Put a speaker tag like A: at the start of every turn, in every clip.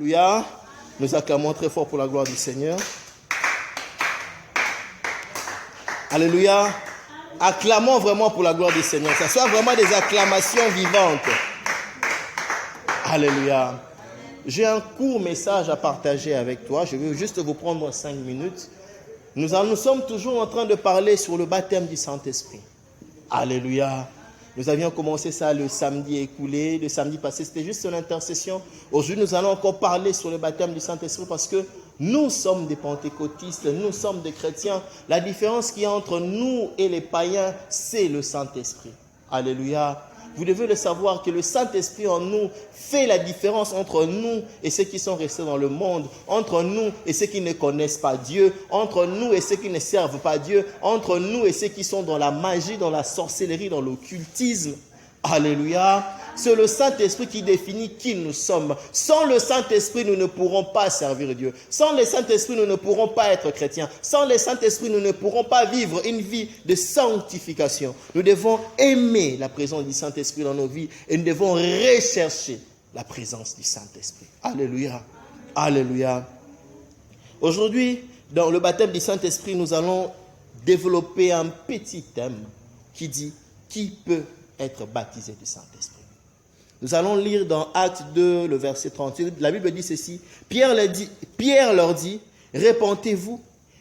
A: Alléluia. Nous acclamons très fort pour la gloire du Seigneur. Alléluia. Acclamons vraiment pour la gloire du Seigneur. Ça soit vraiment des acclamations vivantes. Alléluia. J'ai un court message à partager avec toi. Je vais juste vous prendre 5 minutes. Nous sommes toujours en train de parler sur le baptême du Saint-Esprit. Alléluia. Nous avions commencé ça le samedi écoulé. Le samedi passé, c'était juste une intercession. Aujourd'hui, nous allons encore parler sur le baptême du Saint-Esprit parce que nous sommes des pentecôtistes, nous sommes des chrétiens. La différence qu'il y a entre nous et les païens, c'est le Saint-Esprit. Alléluia. Vous devez le savoir que le Saint-Esprit en nous fait la différence entre nous et ceux qui sont restés dans le monde, entre nous et ceux qui ne connaissent pas Dieu, entre nous et ceux qui ne servent pas Dieu, entre nous et ceux qui sont dans la magie, dans la sorcellerie, dans l'occultisme. Alléluia. C'est le Saint-Esprit qui définit qui nous sommes. Sans le Saint-Esprit, nous ne pourrons pas servir Dieu. Sans le Saint-Esprit, nous ne pourrons pas être chrétiens. Sans le Saint-Esprit, nous ne pourrons pas vivre une vie de sanctification. Nous devons aimer la présence du Saint-Esprit dans nos vies et nous devons rechercher la présence du Saint-Esprit. Alléluia. Alléluia. Aujourd'hui, dans le baptême du Saint-Esprit, nous allons développer un petit thème qui dit « Qui peut être baptisé du Saint-Esprit ?» Nous allons lire dans Actes 2, le verset 38. La Bible dit ceci. Pierre leur dit, « Répentez-vous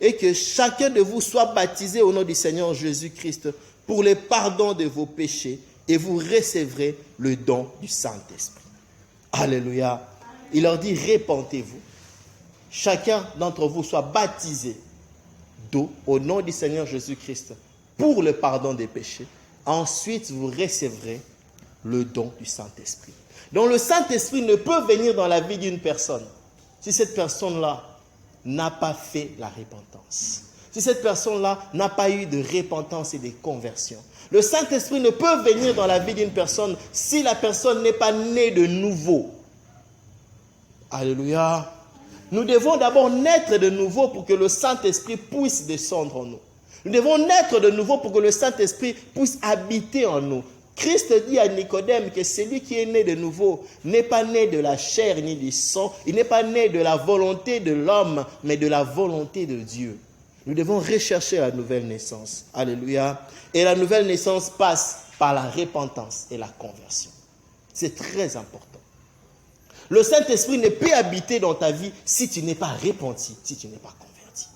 A: et que chacun de vous soit baptisé au nom du Seigneur Jésus-Christ pour le pardon de vos péchés et vous recevrez le don du Saint-Esprit. » Alléluia. Il leur dit, « Répentez-vous. Chacun d'entre vous soit baptisé d'eau au nom du Seigneur Jésus-Christ pour le pardon des péchés. Ensuite, vous recevrez le don du Saint-Esprit. » Donc le Saint-Esprit ne peut venir dans la vie d'une personne si cette personne-là n'a pas fait la repentance. Si cette personne-là n'a pas eu de repentance et de conversion. Le Saint-Esprit ne peut venir dans la vie d'une personne si la personne n'est pas née de nouveau. Alléluia. Nous devons d'abord naître de nouveau pour que le Saint-Esprit puisse descendre en nous. Nous devons naître de nouveau pour que le Saint-Esprit puisse habiter en nous. Christ dit à Nicodème que celui qui est né de nouveau n'est pas né de la chair ni du sang, il n'est pas né de la volonté de l'homme, mais de la volonté de Dieu. Nous devons rechercher la nouvelle naissance. Alléluia. Et la nouvelle naissance passe par la repentance et la conversion. C'est très important. Le Saint-Esprit ne peut habiter dans ta vie si tu n'es pas repenti, si tu n'es pas converti.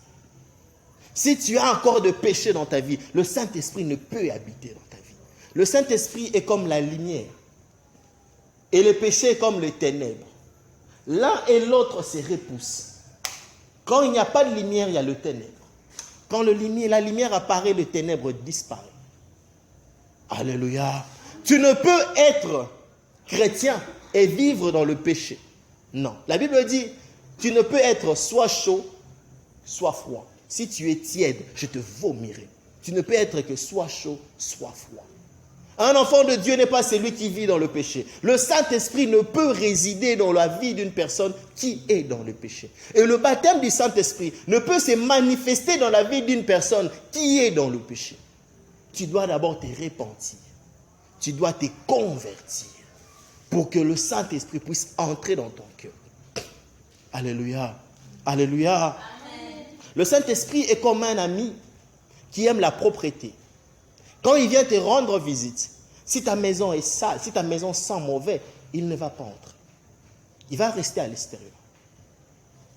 A: Si tu as encore de péché dans ta vie, le Saint-Esprit ne peut habiter dans ta vie. Le Saint-Esprit est comme la lumière et le péché est comme les ténèbres. L'un et l'autre se repoussent. Quand il n'y a pas de lumière, il y a le ténèbre. Quand la lumière apparaît, le ténèbre disparaît. Alléluia. Tu ne peux être chrétien et vivre dans le péché. Non. La Bible dit, tu ne peux être soit chaud, soit froid. Si tu es tiède, je te vomirai. Tu ne peux être que soit chaud, soit froid. Un enfant de Dieu n'est pas celui qui vit dans le péché. Le Saint-Esprit ne peut résider dans la vie d'une personne qui est dans le péché. Et le baptême du Saint-Esprit ne peut se manifester dans la vie d'une personne qui est dans le péché. Tu dois d'abord te repentir. Tu dois te convertir pour que le Saint-Esprit puisse entrer dans ton cœur. Alléluia. Alléluia. Amen. Le Saint-Esprit est comme un ami qui aime la propreté. Quand il vient te rendre visite, si ta maison est sale, si ta maison sent mauvais, il ne va pas entrer. Il va rester à l'extérieur.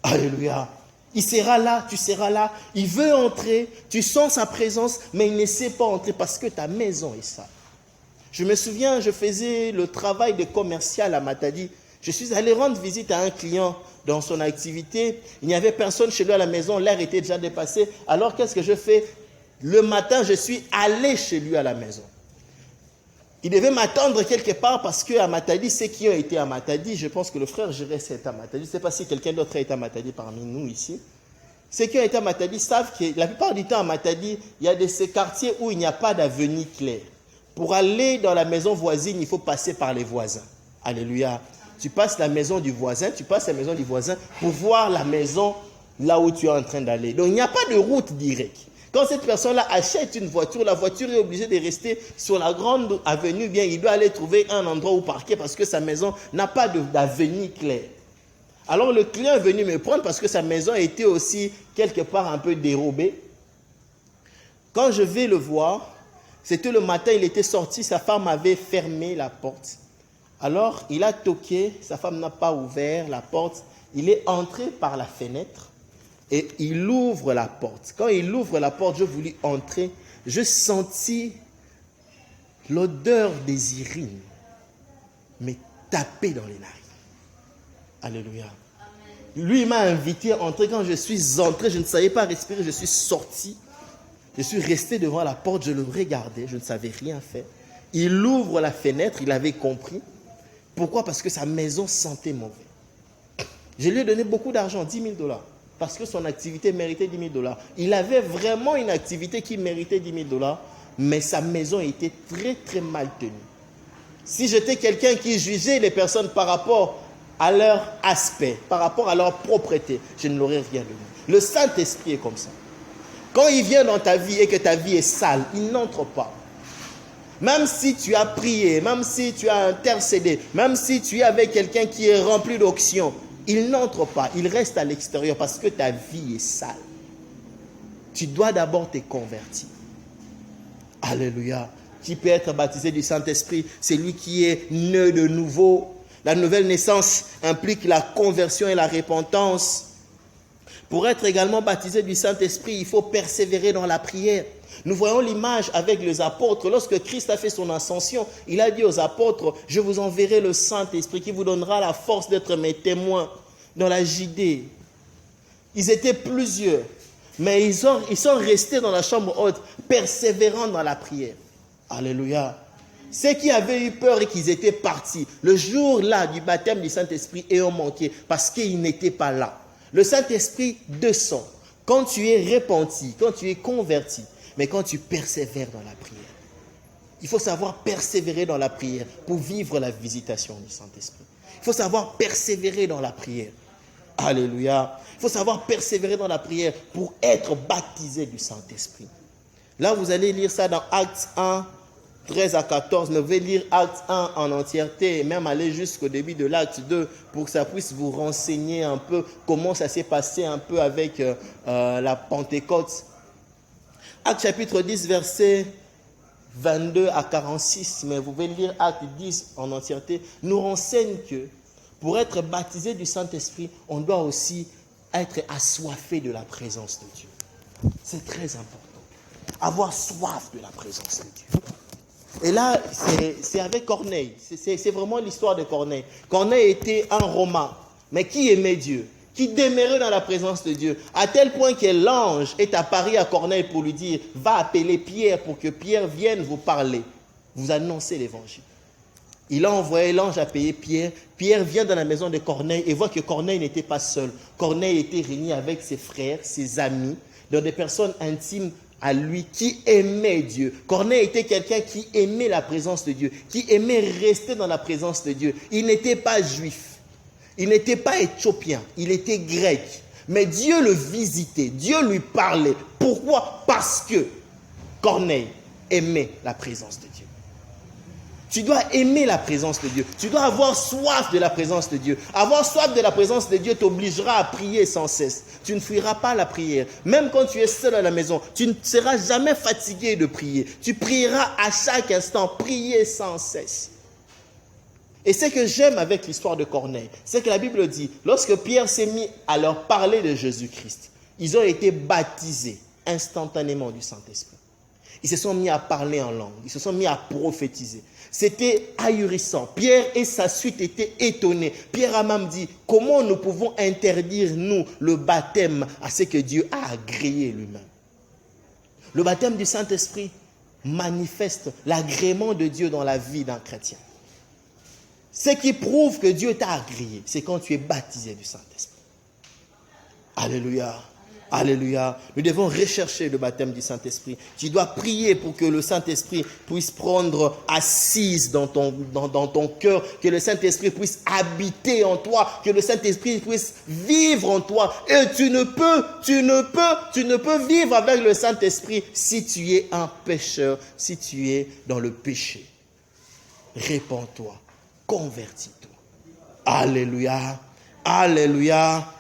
A: Alléluia. Il sera là, tu seras là. Il veut entrer, tu sens sa présence, mais il ne sait pas entrer parce que ta maison est sale. Je me souviens, je faisais le travail de commercial à Matadi. Je suis allé rendre visite à un client dans son activité. Il n'y avait personne chez lui à la maison, l'heure était déjà dépassée. Alors qu'est-ce que je fais ? Le matin, je suis allé chez lui à la maison. Il devait m'attendre quelque part parce qu'à Matadi, ceux qui ont été à Matadi, je pense que le frère Jérès est à Matadi. Je ne sais pas si quelqu'un d'autre a été à Matadi parmi nous ici. Ceux qui ont été à Matadi savent que la plupart du temps à Matadi, il y a de ces quartiers où il n'y a pas d'avenue claire. Pour aller dans la maison voisine, il faut passer par les voisins. Alléluia. Tu passes la maison du voisin, pour voir la maison là où tu es en train d'aller. Donc il n'y a pas de route directe. Quand cette personne-là achète une voiture, la voiture est obligée de rester sur la grande avenue. Bien, il doit aller trouver un endroit où parquer parce que sa maison n'a pas d'avenue claire. Alors le client est venu me prendre parce que sa maison était aussi quelque part un peu dérobée. Quand je vais le voir, c'était le matin, il était sorti, sa femme avait fermé la porte. Alors il a toqué, sa femme n'a pas ouvert la porte. Il est entré par la fenêtre et il ouvre la porte. Quand il ouvre la porte, je voulus entrer. Je sentis l'odeur des urines me taper dans les narines. Alléluia. Lui, il m'a invité à entrer. Quand je suis entré, je ne savais pas respirer. Je suis sorti. Je suis resté devant la porte. Je le regardais. Je ne savais rien faire. Il ouvre la fenêtre. Il avait compris. Pourquoi? Parce que sa maison sentait mauvais. Je lui ai donné beaucoup d'argent, $10 000. Parce que son activité méritait $10 000. Il avait vraiment une activité qui méritait $10 000. Mais sa maison était très, très mal tenue. Si j'étais quelqu'un qui jugeait les personnes par rapport à leur aspect, par rapport à leur propreté, je ne l'aurais rien donné. Le Saint-Esprit est comme ça. Quand il vient dans ta vie et que ta vie est sale, il n'entre pas. Même si tu as prié, même si tu as intercédé, même si tu es avec quelqu'un qui est rempli d'onction, il n'entre pas, il reste à l'extérieur parce que ta vie est sale. Tu dois d'abord te convertir. Alléluia. Qui peut être baptisé du Saint-Esprit? C'est lui qui est né de nouveau. La nouvelle naissance implique la conversion et la repentance. Pour être également baptisé du Saint-Esprit, il faut persévérer dans la prière. Nous voyons l'image avec les apôtres. Lorsque Christ a fait son ascension, il a dit aux apôtres, « Je vous enverrai le Saint-Esprit qui vous donnera la force d'être mes témoins dans la Judée. » Ils étaient plusieurs, mais ils sont restés dans la chambre haute, persévérant dans la prière. Alléluia. Ceux qui avaient eu peur et qu'ils étaient partis, le jour-là du baptême du Saint-Esprit, et ont manqué parce qu'ils n'étaient pas là. Le Saint-Esprit descend quand tu es repenti, quand tu es converti, mais quand tu persévères dans la prière. Il faut savoir persévérer dans la prière pour vivre la visitation du Saint-Esprit. Il faut savoir persévérer dans la prière. Alléluia. Il faut savoir persévérer dans la prière pour être baptisé du Saint-Esprit. Là, vous allez lire ça dans Actes 1, 13 à 14. Mais vous allez lire Actes 1 en entièreté et même aller jusqu'au début de l'Acte 2 pour que ça puisse vous renseigner un peu comment ça s'est passé un peu avec la Pentecôte. Actes chapitre 10, versets 22 à 46, mais vous pouvez lire Actes 10 en entièreté, nous renseigne que pour être baptisé du Saint-Esprit, on doit aussi être assoiffé de la présence de Dieu. C'est très important. Avoir soif de la présence de Dieu. Et là, c'est avec Corneille. C'est vraiment l'histoire de Corneille. Corneille était un Romain, mais qui aimait Dieu, qui demeurait dans la présence de Dieu, à tel point que l'ange est apparu à Corneille pour lui dire, va appeler Pierre pour que Pierre vienne vous parler, vous annoncer l'évangile. Il a envoyé l'ange appeler Pierre. Pierre vient dans la maison de Corneille et voit que Corneille n'était pas seul. Corneille était réuni avec ses frères, ses amis, dans des personnes intimes à lui qui aimaient Dieu. Corneille était quelqu'un qui aimait la présence de Dieu, qui aimait rester dans la présence de Dieu. Il n'était pas juif, il n'était pas éthiopien, il était grec. Mais Dieu le visitait, Dieu lui parlait. Pourquoi? Parce que Corneille aimait la présence de Dieu. Tu dois aimer la présence de Dieu. Tu dois avoir soif de la présence de Dieu. Avoir soif de la présence de Dieu t'obligera à prier sans cesse. Tu ne fuiras pas la prière. Même quand tu es seul à la maison, tu ne seras jamais fatigué de prier. Tu prieras à chaque instant, prier sans cesse. Et ce que j'aime avec l'histoire de Corneille, c'est que la Bible dit, lorsque Pierre s'est mis à leur parler de Jésus-Christ, ils ont été baptisés instantanément du Saint-Esprit. Ils se sont mis à parler en langue, ils se sont mis à prophétiser. C'était ahurissant. Pierre et sa suite étaient étonnés. Pierre a même dit, comment nous pouvons interdire, nous, le baptême à ce que Dieu a agréé lui-même? Le baptême du Saint-Esprit manifeste l'agrément de Dieu dans la vie d'un chrétien. Ce qui prouve que Dieu t'a agréé, c'est quand tu es baptisé du Saint-Esprit. Alléluia. Alléluia. Nous devons rechercher le baptême du Saint-Esprit. Tu dois prier pour que le Saint-Esprit puisse prendre assise dans ton cœur, que le Saint-Esprit puisse habiter en toi, que le Saint-Esprit puisse vivre en toi. Et tu ne peux vivre avec le Saint-Esprit si tu es un pécheur, si tu es dans le péché. Répands-toi, convertis-toi. Alléluia. Alléluia.